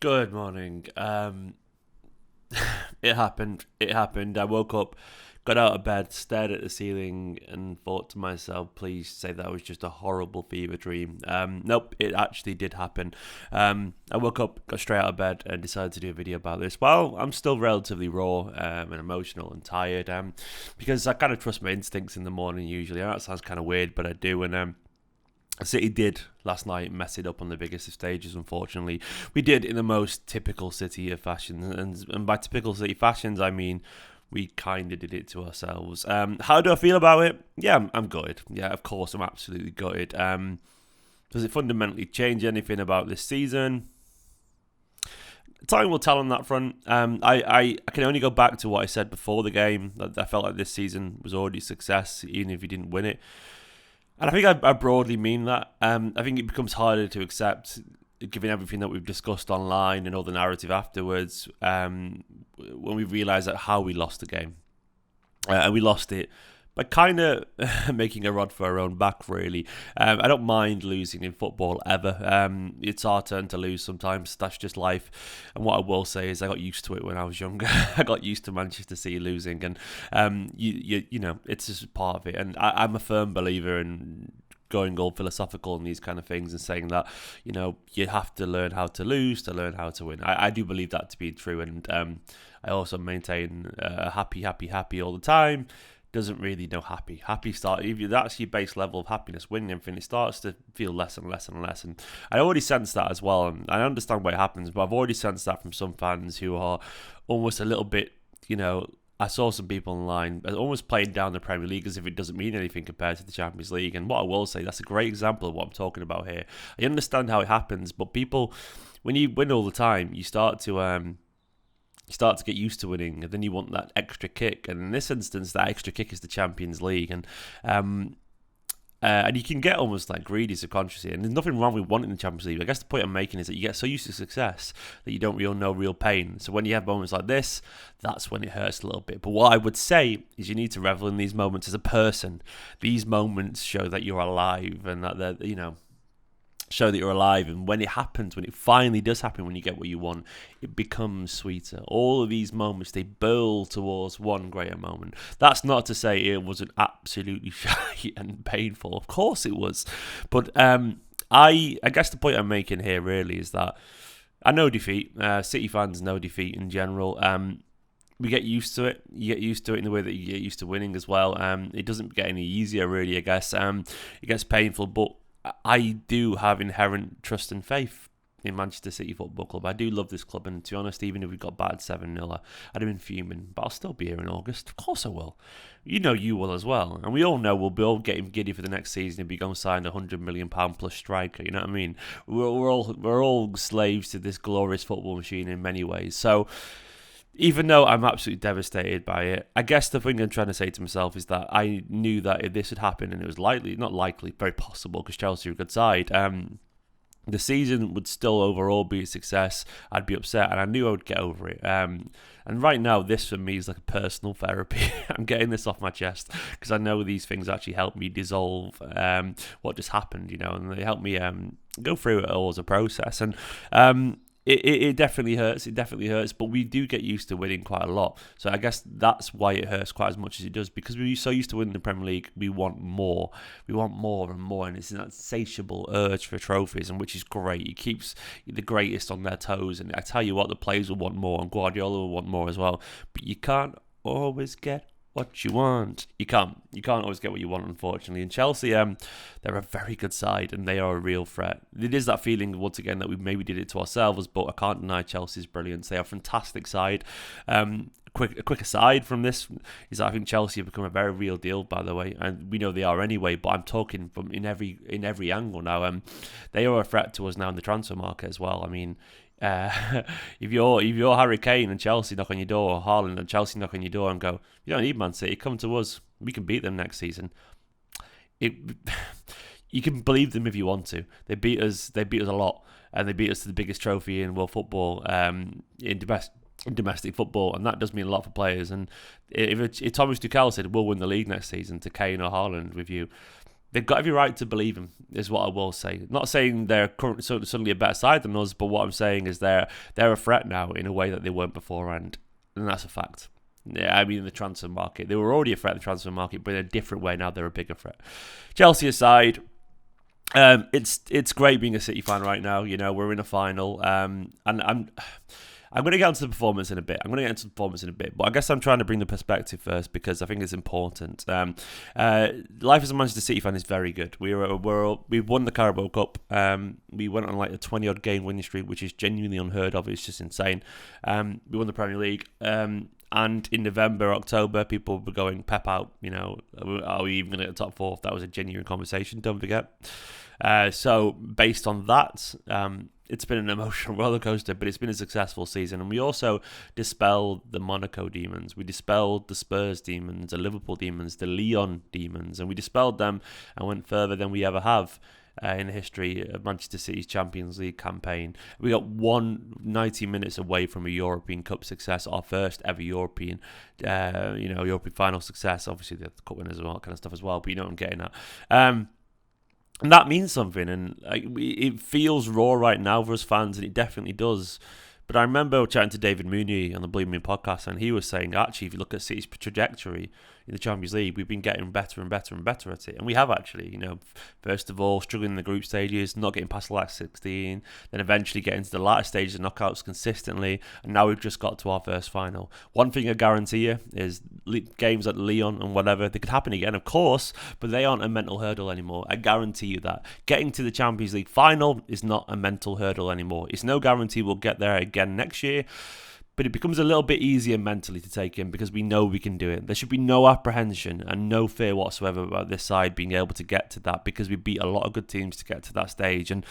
Good morning. It happened. It happened. I woke up, got out of bed, stared at the ceiling, and thought to myself, please say that was just a horrible fever dream. Nope, it actually did happen. I woke up, got straight out of bed, and decided to do a video about this. Well, I'm still relatively raw and emotional and tired because I kind of trust my instincts in the morning usually. I know that sounds kind of weird, but I do. And City did last night mess it up on the biggest of stages, unfortunately. We did in the most typical City of fashion. And by typical City fashions, I mean we kind of did it to ourselves. How do I feel about it? Yeah, I'm gutted. Yeah, of course, I'm absolutely gutted. Does it fundamentally change anything about this season? Time will tell on that front. I can only go back to what I said before the game. That I felt like this season was already a success, even if you didn't win it. And I think I broadly mean that. I think it becomes harder to accept, given everything that we've discussed online and all the narrative afterwards, when we realise how we lost the game. And we lost it by kind of making a rod for our own back, really. I don't mind losing in football ever. It's our turn to lose sometimes. That's just life. And what I will say is I got used to it when I was younger. I got used to Manchester City losing, and you know, it's just part of it. And I'm a firm believer in going all philosophical and these kind of things and saying that, you know, you have to learn how to lose to learn how to win. I do believe that to be true, and I also maintain happy all the time doesn't really know happy. If that's your base level of happiness, winning everything, it starts to feel less and less and less. And I already sense that as well. And I understand why it happens, but I've already sensed that from some fans who are almost a little bit, you know, I saw some people online almost playing down the Premier League as if it doesn't mean anything compared to the Champions League. And what I will say, that's a great example of what I'm talking about here. I understand how it happens, but people, when you win all the time, you start to get used to winning, and then you want that extra kick. And in this instance, that extra kick is the Champions League, and you can get almost like greedy subconsciously. And there's nothing wrong with wanting the Champions League. I guess the point I'm making is that you get so used to success that you don't know real pain. So when you have moments like this, that's when it hurts a little bit. But what I would say is you need to revel in these moments as a person. These moments show that you're alive and that they're, you know, show that you're alive. And when it happens, when it finally does happen, when you get what you want, it becomes sweeter. All of these moments, they build towards one greater moment. That's not to say it wasn't absolutely shy and painful. Of course it was. But I guess the point I'm making here really is that I know defeat. City fans know defeat in general. We get used to it. You get used to it in the way that you get used to winning as well. It doesn't get any easier, really, I guess. It gets painful, but I do have inherent trust and faith in Manchester City Football Club. I do love this club, and to be honest, even if we got battered 7-0, I'd have been fuming, but I'll still be here in August. Of course I will. You know you will as well. And we all know we'll be all getting giddy for the next season if we go and sign a £100 million plus striker, you know what I mean? We're all slaves to this glorious football machine in many ways. So even though I'm absolutely devastated by it, I guess the thing I'm trying to say to myself is that I knew that if this had happened, and it was not likely, very possible, because Chelsea are a good side, the season would still overall be a success. I'd be upset, and I knew I would get over it. And right now, this for me is like a personal therapy. I'm getting this off my chest because I know these things actually help me dissolve what just happened, you know, and they help me go through it all as a process. And It definitely hurts. It definitely hurts. But we do get used to winning quite a lot. So I guess that's why it hurts quite as much as it does. Because we're so used to winning the Premier League, we want more. We want more and more. And it's that insatiable urge for trophies, and which is great. It keeps the greatest on their toes. And I tell you what, the players will want more, and Guardiola will want more as well. But you can't always get what you want. You can't always get what you want, unfortunately. And Chelsea, they're a very good side, and they are a real threat. It is that feeling once again that we maybe did it to ourselves, but I can't deny Chelsea's brilliance. They are a fantastic side. A quick aside from this is that I think Chelsea have become a very real deal, by the way, and we know they are anyway. But I'm talking from in every angle now. They are a threat to us now in the transfer market as well. I mean, if you're Harry Kane and Chelsea knock on your door, or Haaland and Chelsea knock on your door and go, you don't need Man City, come to us, we can beat them next season. You can believe them if you want to. They beat us a lot, and they beat us to the biggest trophy in world football, in domestic football, and that does mean a lot for players. And if Thomas Tuchel said we'll win the league next season to Kane or Haaland with you, they've got every right to believe him, is what I will say. Not saying they're currently suddenly a better side than us, but what I'm saying is they're a threat now in a way that they weren't beforehand, and that's a fact. Yeah, I mean, in the transfer market, they were already a threat in the transfer market, but in a different way now they're a bigger threat. Chelsea aside, it's great being a City fan right now. You know, we're in a final, and I'm going to get into the performance in a bit. But I guess I'm trying to bring the perspective first because I think it's important. Life as a Manchester City fan is very good. We won the Carabao Cup. We went on like a 20-odd game winning streak, which is genuinely unheard of. It's just insane. We won the Premier League. And in November, October, people were going, Pep out, you know, are we even going to get the top four? That was a genuine conversation, don't forget. So based on that, it's been an emotional roller coaster, but it's been a successful season. And we also dispelled the Monaco demons. We dispelled the Spurs demons, the Liverpool demons, the Lyon demons, and we dispelled them and went further than we ever have in the history of Manchester City's Champions League campaign. We got 90 minutes away from a European Cup success, our first ever European final success. Obviously, the Cup winners and all that kind of stuff as well, but you know what I'm getting at. And that means something, and it feels raw right now for us fans, and it definitely does. But I remember chatting to David Mooney on the Blue Moon podcast, and he was saying, actually, if you look at City's trajectory in the Champions League, we've been getting better and better and better at it. And we have actually, you know, first of all, struggling in the group stages, not getting past the last 16, then eventually getting to the latter stages of knockouts consistently, and now we've just got to our first final. One thing I guarantee you is games like Lyon and whatever, they could happen again, of course, but they aren't a mental hurdle anymore. I guarantee you that. Getting to the Champions League final is not a mental hurdle anymore. It's no guarantee we'll get there again next year, but it becomes a little bit easier mentally to take in because we know we can do it. There should be no apprehension and no fear whatsoever about this side being able to get to that, because we beat a lot of good teams to get to that stage, and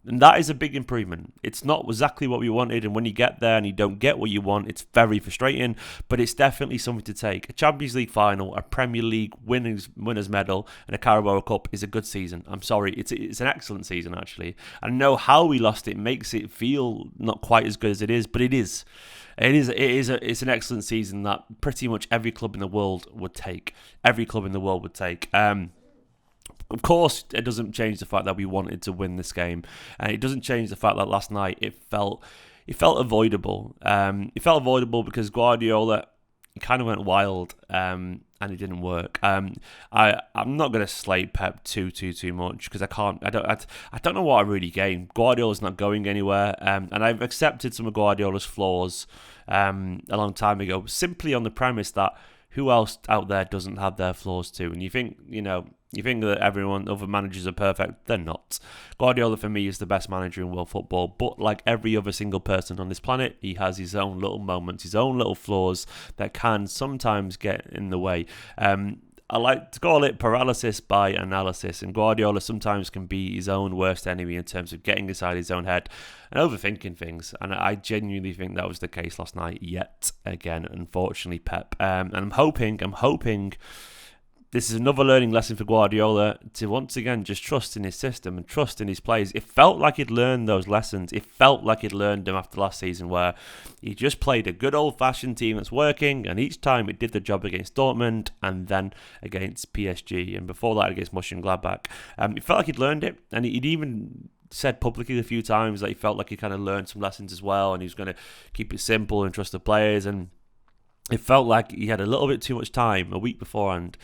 that is a big improvement. It's not exactly what we wanted, and when you get there and you don't get what you want, it's very frustrating, but it's definitely something to take. A Champions League final, a Premier League winners medal, and a Carabao Cup is a good season. I'm sorry, it's an excellent season, actually. I know how we lost it makes it feel not quite as good as it is, but it is. It's an excellent season that pretty much every club in the world would take. Of course, it doesn't change the fact that we wanted to win this game, and it doesn't change the fact that last night it felt avoidable. It felt avoidable because Guardiola kind of went wild, and it didn't work. I'm not going to slate Pep too much because I don't know what I really gained. Guardiola's not going anywhere, and I've accepted some of Guardiola's flaws a long time ago, simply on the premise that who else out there doesn't have their flaws too? And you think that other managers are perfect. They're not. Guardiola, for me, is the best manager in world football. But like every other single person on this planet, he has his own little moments, his own little flaws that can sometimes get in the way. I like to call it paralysis by analysis, and Guardiola sometimes can be his own worst enemy in terms of getting inside his own head and overthinking things, and I genuinely think that was the case last night yet again, unfortunately, Pep. And I'm hoping this is another learning lesson for Guardiola to once again just trust in his system and trust in his players. It felt like he'd learned those lessons. It felt like he'd learned them after last season, where he just played a good old-fashioned team that's working, and each time it did the job against Dortmund and then against PSG, and before that against Mönchengladbach. It felt like he'd learned it, and he'd even said publicly a few times that he felt like he kind of learned some lessons as well, and he was going to keep it simple and trust the players, and it felt like he had a little bit too much time a week beforehand.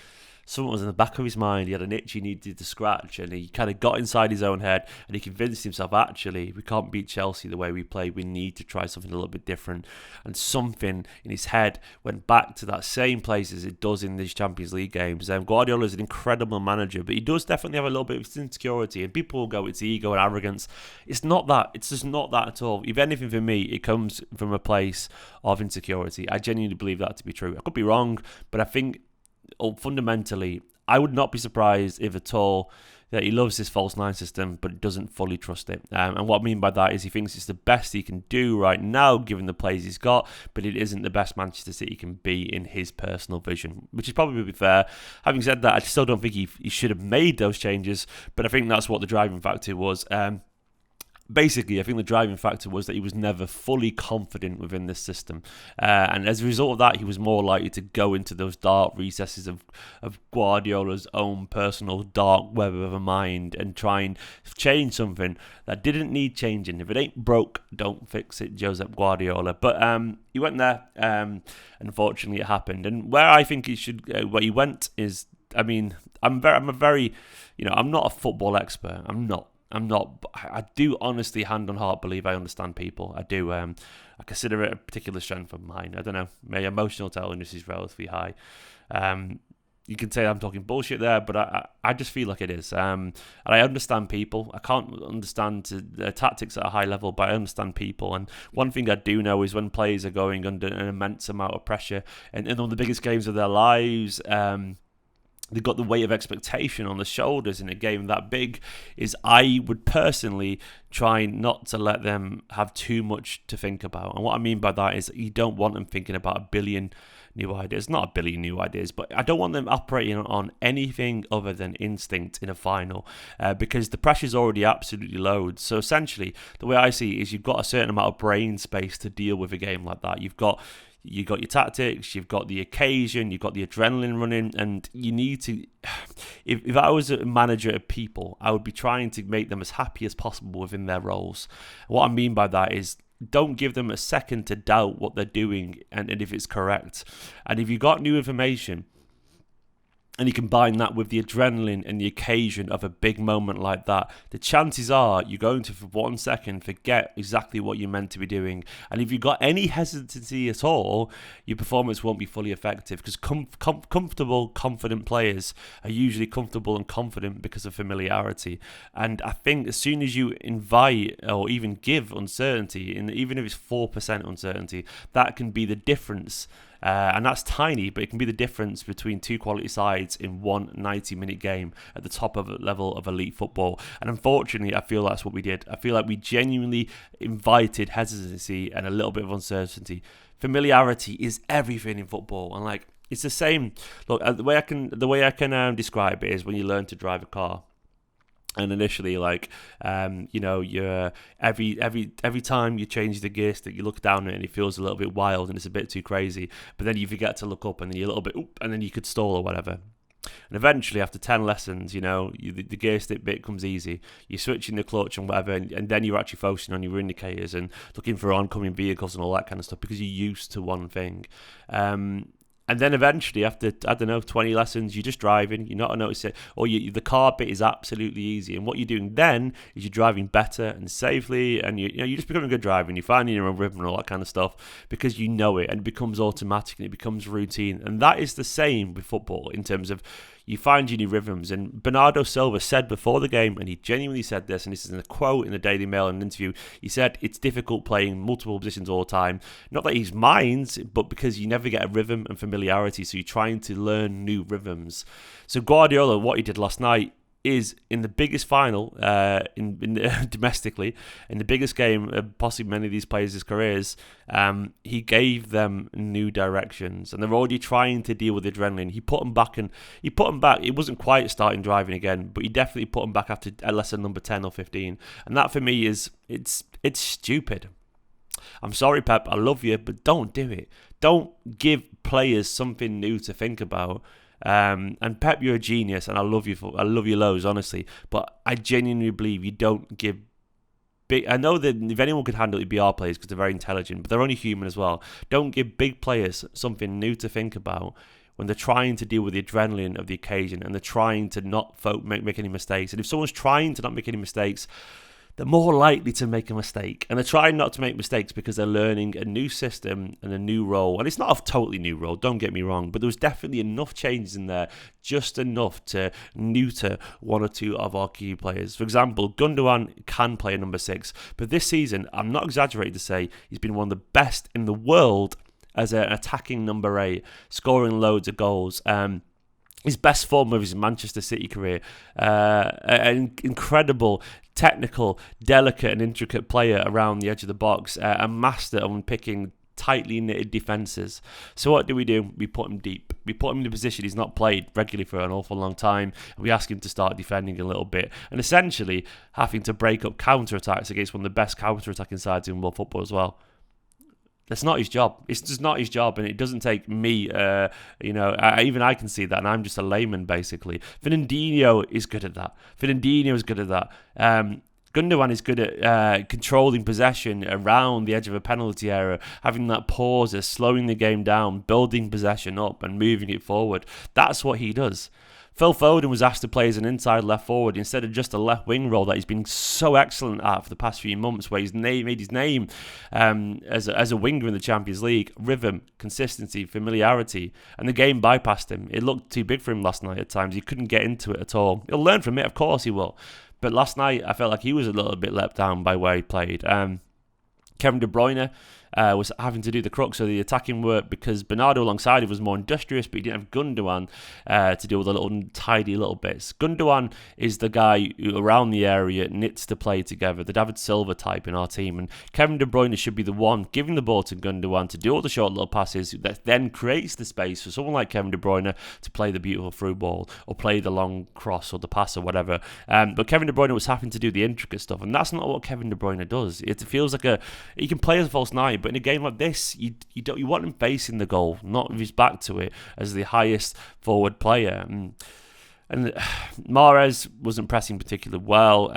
Something was in the back of his mind. He had an itch he needed to scratch, and he kind of got inside his own head, and he convinced himself, actually, we can't beat Chelsea the way we play. We need to try something a little bit different. And something in his head went back to that same place as it does in these Champions League games. Guardiola is an incredible manager, but he does definitely have a little bit of insecurity, and people will go, it's ego and arrogance. It's not that. It's just not that at all. If anything, for me, it comes from a place of insecurity. I genuinely believe that to be true. I could be wrong, but I think fundamentally, I would not be surprised if at all that he loves this false nine system but doesn't fully trust it. And what I mean by that is he thinks it's the best he can do right now given the players he's got, but it isn't the best Manchester City can be in his personal vision, which is probably fair. Having said that, I still don't think he should have made those changes, but I think that's what the driving factor was. Basically, I think the driving factor was that he was never fully confident within this system. And as a result of that, he was more likely to go into those dark recesses of Guardiola's own personal dark web of a mind and try and change something that didn't need changing. If it ain't broke, don't fix it, Josep Guardiola. But he went there. Unfortunately, it happened. And where I think he should, where he went is, I mean, I'm not a football expert. I'm not. I do honestly, hand on heart, believe I understand people. I do. I consider it a particular strength of mine. I don't know. My emotional intelligence is relatively high. You can say I'm talking bullshit there, but I just feel like it is. And I understand people. I can't understand the tactics at a high level, but I understand people. And one thing I do know is when players are going under an immense amount of pressure and in one of the biggest games of their lives, they've got the weight of expectation on the shoulders in a game that big, is I would personally try not to let them have too much to think about. And what I mean by that is you don't want them thinking about a billion new ideas. Not a billion new ideas, but I don't want them operating on anything other than instinct in a final because the pressure's already absolutely low. So essentially, the way I see it is you've got a certain amount of brain space to deal with a game like that. You've got your tactics, you've got the occasion, you've got the adrenaline running, and you need to... If I was a manager of people, I would be trying to make them as happy as possible within their roles. What I mean by that is don't give them a second to doubt what they're doing and if it's correct. And if you've got new information, and you combine that with the adrenaline and the occasion of a big moment like that, the chances are you're going to, for 1 second, forget exactly what you're meant to be doing. And if you've got any hesitancy at all, your performance won't be fully effective because comfortable, confident players are usually comfortable and confident because of familiarity. And I think as soon as you invite or even give uncertainty, and even if it's 4% uncertainty, that can be the difference. And that's tiny, but it can be the difference between two quality sides in one 90-minute game at the top of a level of elite football. And unfortunately, I feel that's what we did. I feel like we genuinely invited hesitancy and a little bit of uncertainty. Familiarity is everything in football, and like it's the same. Look, the way I can describe it is when you learn to drive a car. And initially, you're every time you change the gear stick, you look down at it and it feels a little bit wild and it's a bit too crazy. But then you forget to look up and then you're a little bit, and then you could stall or whatever. And eventually, after 10 lessons, the gear stick bit comes easy. You're switching the clutch and whatever, and then you're actually focusing on your indicators and looking for oncoming vehicles and all that kind of stuff because you're used to one thing. And then eventually, after, 20 lessons, you're just driving, you're not noticing it, or the car bit is absolutely easy. And what you're doing then is you're driving better and safely, and you're just becoming a good driver, and you're finding your own rhythm and all that kind of stuff because you know it, and it becomes automatic, and it becomes routine. And that is the same with football in terms of you find your new rhythms. And Bernardo Silva said before the game, and he genuinely said this, and this is in a quote in the Daily Mail in an interview, he said, it's difficult playing multiple positions all the time. Not that he's minds, but because you never get a rhythm and familiarity, so you're trying to learn new rhythms. So Guardiola, what he did last night, is in the biggest final, domestically, in the biggest game, possibly many of these players' careers, he gave them new directions, and they're already trying to deal with adrenaline. He put them back. It wasn't quite starting driving again, but he definitely put them back after lesson number 10 or 15, and that for me is it's stupid. I'm sorry, Pep, I love you, but don't do it. Don't give players something new to think about. And Pep, you're a genius, and I love you loads, honestly. But I genuinely believe you don't give big. I know that if anyone could handle it, it'd be our players because they're very intelligent, but they're only human as well. Don't give big players something new to think about when they're trying to deal with the adrenaline of the occasion and they're trying to not make any mistakes. And if someone's trying to not make any mistakes, they're more likely to make a mistake. And they're trying not to make mistakes because they're learning a new system and a new role. And it's not a totally new role, don't get me wrong, but there was definitely enough changes in there, just enough to neuter one or two of our key players. For example, Gundogan can play a number 6, but this season, I'm not exaggerating to say, he's been one of the best in the world as an attacking number 8, scoring loads of goals. His best form of his Manchester City career, an incredible, technical, delicate and intricate player around the edge of the box, a master on picking tightly knitted defences. So what do? We put him deep. We put him in a position he's not played regularly for an awful long time. And we ask him to start defending a little bit. And essentially having to break up counter-attacks against one of the best counter-attacking sides in world football as well. That's not his job. It's just not his job, and it doesn't take me. Even I can see that, and I'm just a layman basically. Fernandinho is good at that. Gundogan is good at controlling possession around the edge of a penalty area, having that pauses, slowing the game down, building possession up, and moving it forward. That's what he does. Phil Foden was asked to play as an inside left forward instead of just a left wing role that he's been so excellent at for the past few months, where he's made his name as a winger in the Champions League. Rhythm, consistency, familiarity, and the game bypassed him. It looked too big for him last night at times. He couldn't get into it at all. He'll learn from it, of course he will. But last night, I felt like he was a little bit let down by where he played. Kevin De Bruyne was having to do the crux of the attacking work because Bernardo alongside him was more industrious, but he didn't have Gundogan to do all the little tidy little bits. Gundogan is the guy who around the area knits to play together, the David Silva type in our team, and Kevin De Bruyne should be the one giving the ball to Gundogan to do all the short little passes that then creates the space for someone like Kevin De Bruyne to play the beautiful through ball or play the long cross or the pass or whatever. But Kevin De Bruyne was having to do the intricate stuff, and that's not what Kevin De Bruyne does. It feels like he can play as a false nine, but in a game like this, you want him facing the goal, not with his back to it, as the highest forward player. And Mahrez wasn't pressing particularly well.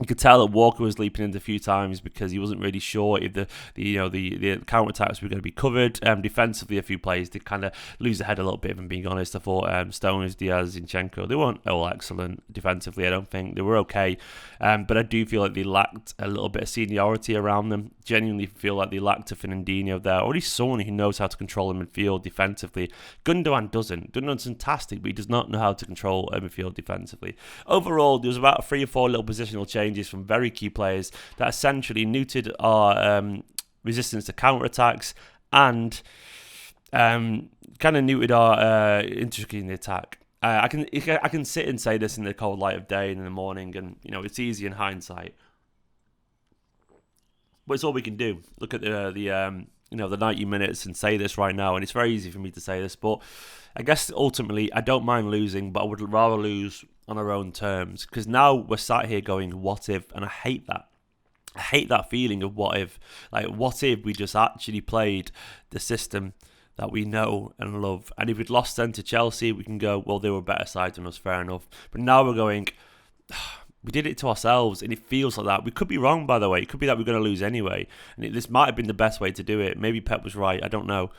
You could tell that Walker was leaping in a few times because he wasn't really sure if the counter attacks were going to be covered. Defensively, a few players did kind of lose their head a little bit. If I'm being honest, I thought Stones, Diaz, Zinchenko, they weren't all excellent defensively. I don't think they were okay, but I do feel like they lacked a little bit of seniority around them. Genuinely feel like they lacked a Fernandinho there, or at least someone who knows how to control a midfield defensively. Gundogan doesn't. Gundogan's fantastic, but he does not know how to control a midfield defensively. Overall, there was about 3 or 4 little positional changes from very key players that essentially neutered our resistance to counter-attacks and kind of neutered our intricacy in the attack. I can sit and say this in the cold light of day and in the morning, and it's easy in hindsight, but it's all we can do. Look at the 90 minutes and say this right now, and it's very easy for me to say this, but I guess ultimately I don't mind losing, but I would rather lose on our own terms, because now we're sat here going, what if? And I hate that. I hate that feeling of what if. Like, what if we just actually played the system that we know and love? And if we'd lost then to Chelsea, we can go, well, they were a better side than us, fair enough. But now we're going, we did it to ourselves, and it feels like that. We could be wrong, by the way. It could be that we're going to lose anyway. And this might have been the best way to do it. Maybe Pep was right. I don't know.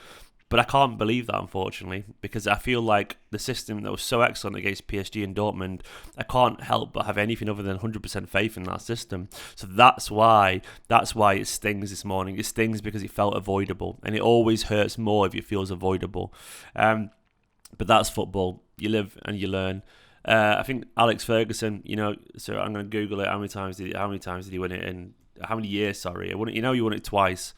But I can't believe that, unfortunately, because I feel like the system that was so excellent against PSG and Dortmund, I can't help but have anything other than 100% faith in that system. So that's why it stings this morning. It stings because it felt avoidable, and it always hurts more if it feels avoidable. But that's football. You live and you learn. I think Alex Ferguson, so I'm going to Google it. How many times did he win it in? How many years? Sorry, he won it twice.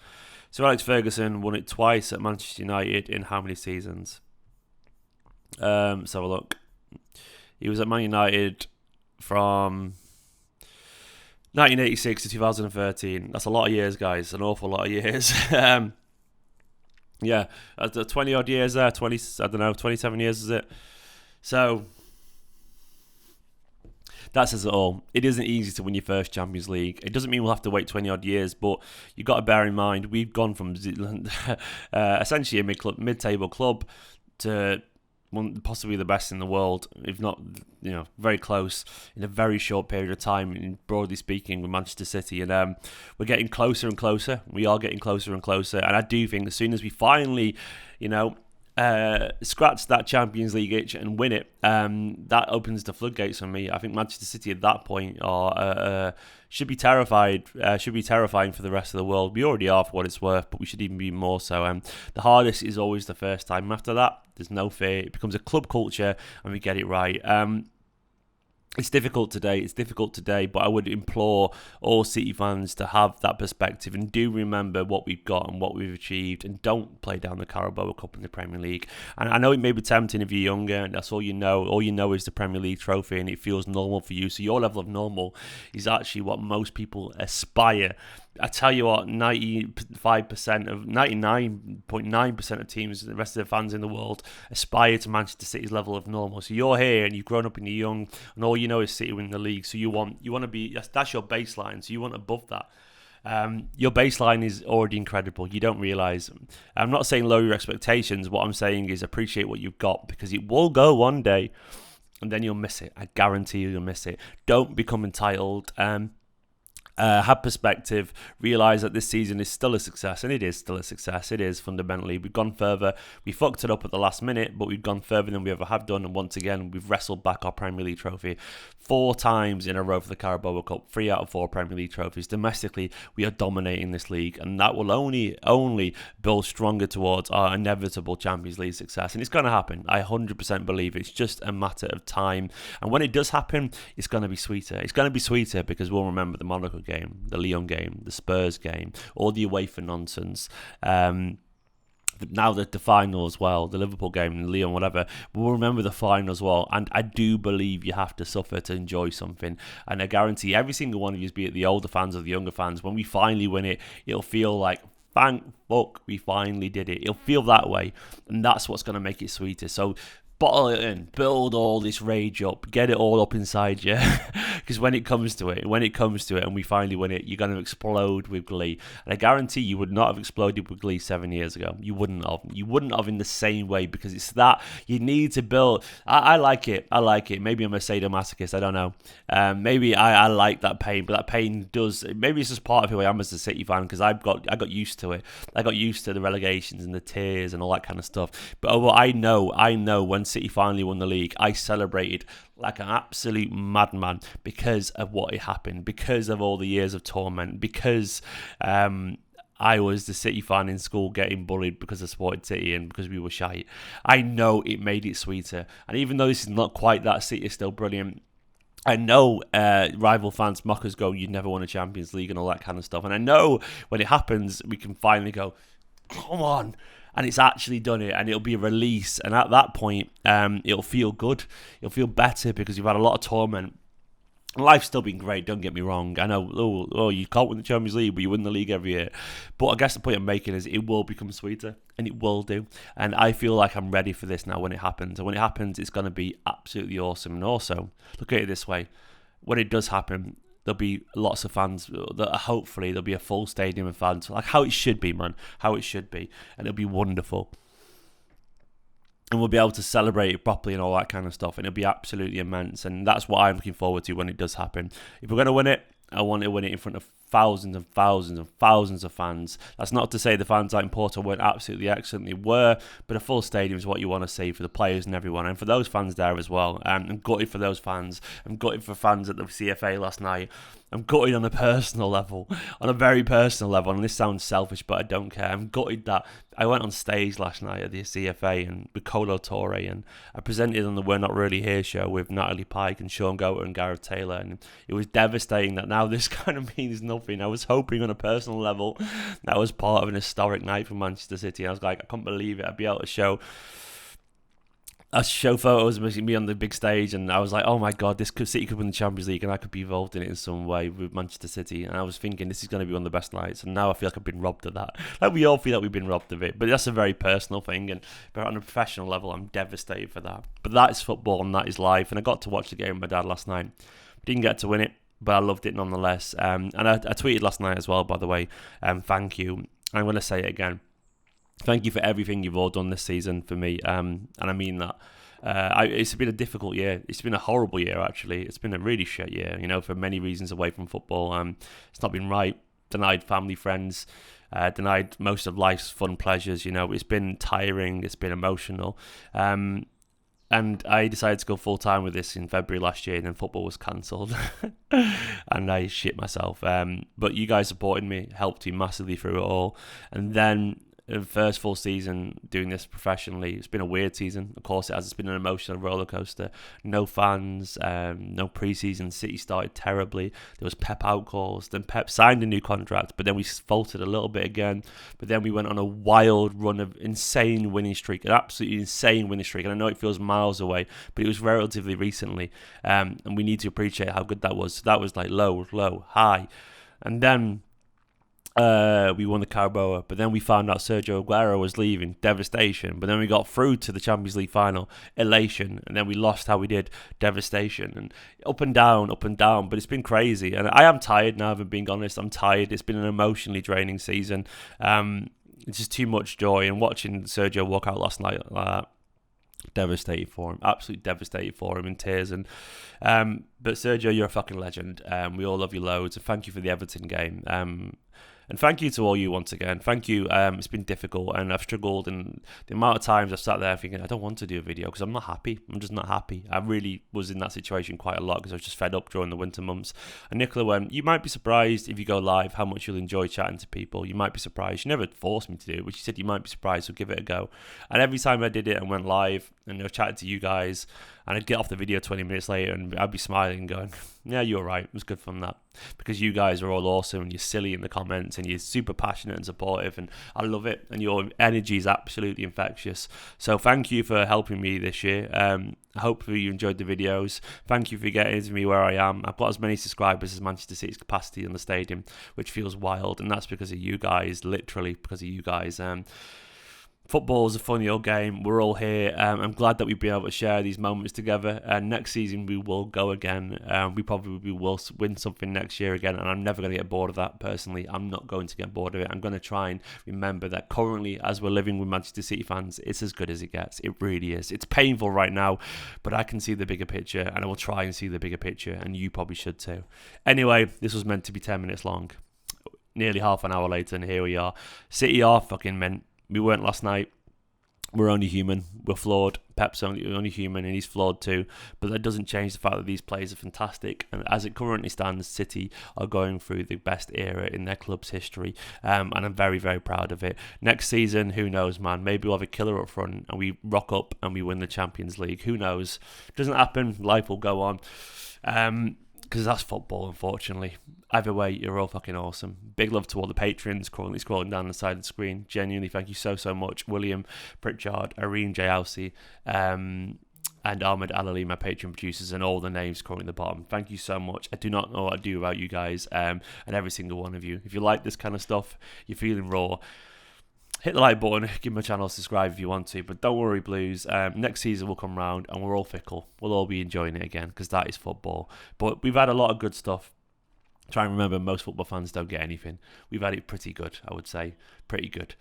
So Alex Ferguson won it twice at Manchester United in how many seasons? Let's have a look. He was at Man United from 1986 to 2013. That's a lot of years, guys. An awful lot of years. Yeah, 20 odd years there. 27 years is it? So that says it all. It isn't easy to win your first Champions League. It doesn't mean we'll have to wait 20 odd years, but you've got to bear in mind we've gone from essentially a mid-table club to possibly the best in the world, if not very close, in a very short period of time, broadly speaking, with Manchester City. And we're getting closer and closer. We are getting closer and closer. And I do think as soon as we finally, scratch that Champions League itch and win it, that opens the floodgates for me. I think Manchester City at that point should be terrified. Should be terrifying for the rest of the world. We already are for what it's worth, but we should even be more so. The hardest is always the first time. After that, there's no fear. It becomes a club culture, and we get it right. It's difficult today, but I would implore all City fans to have that perspective and do remember what we've got and what we've achieved, and don't play down the Carabao Cup in the Premier League. And I know it may be tempting if you're younger and that's all you know. All you know is the Premier League trophy and it feels normal for you. So your level of normal is actually what most people aspire I tell you what, 99.9% of teams, the rest of the fans in the world, aspire to Manchester City's level of normal. So you're here and you've grown up and you're young, and all you know is City winning the league. So you want to be, that's your baseline. So you want above that. Your baseline is already incredible. You don't realise. I'm not saying lower your expectations. What I'm saying is appreciate what you've got, because it will go one day, and then you'll miss it. I guarantee you'll miss it. Don't become entitled. Have perspective, realise that this season is still a success, and it is still a success. It is fundamentally. We've gone further. We fucked it up at the last minute, but we've gone further than we ever have done, and once again, we've wrestled back our Premier League trophy 4 times in a row for the Carabao Cup, 3 out of 4 Premier League trophies. Domestically, we are dominating this league, and that will only build stronger towards our inevitable Champions League success, and it's going to happen. I 100% believe it's just a matter of time, and when it does happen, it's going to be sweeter. It's going to be sweeter because we'll remember the Monaco game, the Lyon game, the Spurs game, all the away for nonsense. Now the final as well, the Liverpool game, Lyon, whatever. We'll remember the final as well, and I do believe you have to suffer to enjoy something. And I guarantee every single one of you, be it the older fans or the younger fans, when we finally win it, it'll feel like, thank fuck, we finally did it. It'll feel that way, and that's what's going to make it sweeter. So bottle it in, build all this rage up, get it all up inside you, because when it comes to it, and we finally win it, you're going to explode with glee. And I guarantee you would not have exploded with glee 7 years ago. You wouldn't have in the same way, because it's that you need to build. I like it. Maybe I'm a sadomasochist, I don't know. Maybe I like that pain, but that pain does, maybe it's just part of who I am as a City fan, because I got used to it. I got used to the relegations and the tears and all that kind of stuff. But I know when City finally won the league, I celebrated like an absolute madman because of what had happened, because of all the years of torment, because I was the City fan in school getting bullied because I supported City and because we were shite. I know it made it sweeter, and even though this is not quite that, City is still brilliant. I know rival fans, mockers go, you'd never won a Champions League and all that kind of stuff, and I know when it happens we can finally go, come on. And it's actually done it, and it'll be a release. And at that point, it'll feel good. It'll feel better because you've had a lot of torment. Life's still been great, don't get me wrong. I know, you can't win the Champions League, but you win the league every year. But I guess the point I'm making is it will become sweeter, and it will do. And I feel like I'm ready for this now when it happens. And when it happens, it's going to be absolutely awesome. And also, look at it this way. When it does happen, there'll be lots of fans. Hopefully, there'll be a full stadium of fans, like how it should be, man. How it should be, and it'll be wonderful. And we'll be able to celebrate it properly and all that kind of stuff, and it'll be absolutely immense. And that's what I'm looking forward to when it does happen. If we're going to win it, I want to win it in front of thousands and thousands and thousands of fans. That's not to say the fans in Porto weren't absolutely excellent. They were, but a full stadium is what you want to see for the players and everyone, and for those fans there as well. I'm gutted for those fans. I'm gutted for fans at the CFA last night. I'm gutted on a personal level, on a very personal level, and this sounds selfish, but I don't care. I'm gutted that I went on stage last night at the CFA and with Colo Torre, and I presented on the We're Not Really Here show with Natalie Pike and Sean Goater and Gareth Taylor, and it was devastating that now this kind of means nothing. I was hoping on a personal level that was part of an historic night for Manchester City. I was like, I couldn't believe it. I'd be able to show photos of me on the big stage, and I was like, oh my god, City could win the Champions League and I could be involved in it in some way with Manchester City. And I was thinking this is going to be one of the best nights, and now I feel like I've been robbed of that. Like we all feel like we've been robbed of it, but that's a very personal thing, but on a professional level I'm devastated for that. But that is football and that is life, and I got to watch the game with my dad last night. Didn't get to win it, but I loved it nonetheless. And I tweeted last night as well, by the way. Thank you. I'm going to say it again. Thank you for everything you've all done this season for me, and I mean that. It's been a difficult year. It's been a horrible year, actually. It's been a really shit year, for many reasons away from football. It's not been right. Denied family, friends, denied most of life's fun pleasures. It's been tiring. It's been emotional. And I decided to go full-time with this in February last year, and then football was cancelled. And I shit myself. But you guys supported me, helped me massively through it all. And then the first full season doing this professionally, it's been a weird season. Of course it has. It's been an emotional roller coaster. No fans, no pre-season. City started terribly. There was Pep out calls. Then Pep signed a new contract, but then we faltered a little bit again. But then we went on a wild run of insane winning streak, an absolutely insane winning streak. And I know it feels miles away, but it was relatively recently. And we need to appreciate how good that was. So that was like low, high. And then We won the Carabao, but then we found out Sergio Aguero was leaving, devastation. But then we got through to the Champions League final, elation, and then we lost how we did, devastation. And up and down, up and down. But it's been crazy, and I am tired now. If I'm being honest, I'm tired. It's been an emotionally draining season. It's just too much joy, and watching Sergio walk out last night like that, devastated for him, absolutely devastated for him, in tears. And but Sergio, you're a fucking legend. We all love you loads, and thank you for the Everton game. And thank you to all you once again. Thank you. It's been difficult, and I've struggled, and the amount of times I've sat there thinking I don't want to do a video because I'm not happy. I'm just not happy. I really was in that situation quite a lot because I was just fed up during the winter months. And Nicola went, you might be surprised if you go live how much you'll enjoy chatting to people. You might be surprised. She never forced me to do it, but she said you might be surprised, so give it a go. And every time I did it and went live and I chatted to you guys, and I'd get off the video 20 minutes later and I'd be smiling and going, yeah, you're right. It was good fun, that. Because you guys are all awesome and you're silly in the comments and you're super passionate and supportive, and I love it. And your energy is absolutely infectious. So thank you for helping me this year. Hopefully you enjoyed the videos. Thank you for getting to me where I am. I've got as many subscribers as Manchester City's capacity in the stadium, which feels wild. And that's because of you guys, literally because of you guys. Football is a funny old game. We're all here. I'm glad that we've been able to share these moments together. And next season we will go again. We probably will win something next year again. And I'm never going to get bored of that personally. I'm not going to get bored of it. I'm going to try and remember that currently, as we're living with Manchester City fans, it's as good as it gets. It really is. It's painful right now, but I can see the bigger picture, and I will try and see the bigger picture. And you probably should too. Anyway, this was meant to be 10 minutes long. Nearly half an hour later, and here we are. City are fucking mint. We weren't last night. We're only human. We're flawed. Pep's only human, and he's flawed too. But that doesn't change the fact that these players are fantastic. And as it currently stands, City are going through the best era in their club's history. And I'm very, very proud of it. Next season, who knows, man? Maybe we'll have a killer up front and we rock up and we win the Champions League. Who knows? Doesn't happen. Life will go on. Because that's football, unfortunately. Either way, you're all fucking awesome. Big love to all the patrons currently scrolling down the side of the screen. Genuinely, thank you so, so much. William, Pritchard, Irene J. Alsey, and Ahmed Alali, my Patreon producers, and all the names currently at the bottom. Thank you so much. I do not know what I'd do without you guys, and every single one of you. If you like this kind of stuff, you're feeling raw, hit the like button, give my channel a subscribe if you want to, but don't worry, Blues. Next season will come round and we're all fickle. We'll all be enjoying it again because that is football. But we've had a lot of good stuff. Try and remember, most football fans don't get anything. We've had it pretty good, I would say. Pretty good.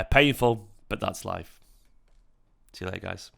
Painful, but that's life. See you later, guys.